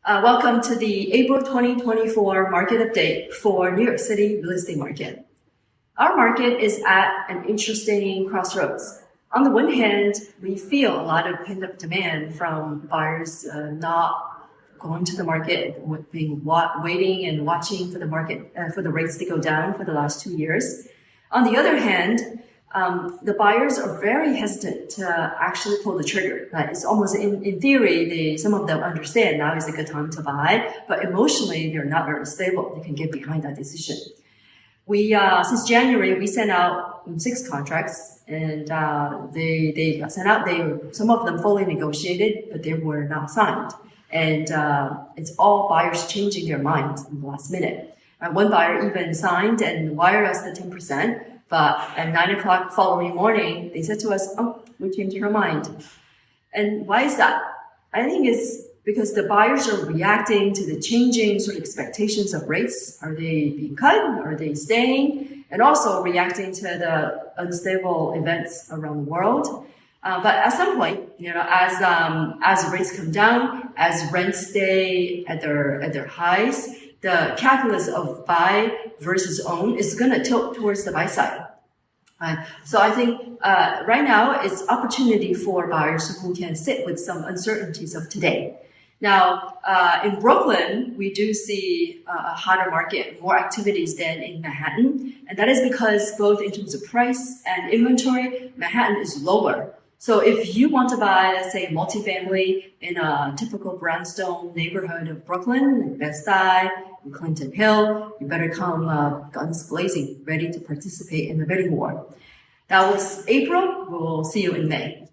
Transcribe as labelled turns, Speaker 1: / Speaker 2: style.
Speaker 1: Welcome to the April 2024 market update for New York City real estate market. Our market is at an interesting crossroads. On the one hand, we feel a lot of pent-up demand from buyers not going to the market, being waiting and watching for the market, for the rates to go down for the last 2 years. On the other hand, the buyers are very hesitant to actually pull the trigger. It's almost in theory, some of them understand now is a good time to buy, but emotionally they're not very stable. They can get behind that decision. Since January, we sent out 6 contracts, and they got sent out. Some of them fully negotiated, but they were not signed. And it's all buyers changing their minds in the last minute. One buyer even signed and wired us the 10%. But at 9 o'clock following morning, they said to us, "Oh, we changed our mind." And why is that? I think it's because the buyers are reacting to the changing sort of expectations of rates. Are they being cut? Are they staying? And also reacting to the unstable events around the world. But at some point, as rates come down, as rents stay at their highs, the calculus of buy versus own is going to tilt towards the buy side. So I think right now it's opportunity for buyers who can sit with some uncertainties of today. Now, in Brooklyn, we do see a hotter market, more activities than in Manhattan. And that is because both in terms of price and inventory, Manhattan is lower. So if you want to buy, let's say, multifamily in a typical brownstone neighborhood of Brooklyn, Bed-Stuy, Clinton Hill, you better come guns blazing, ready to participate in the bidding war. That was April. We'll see you in May.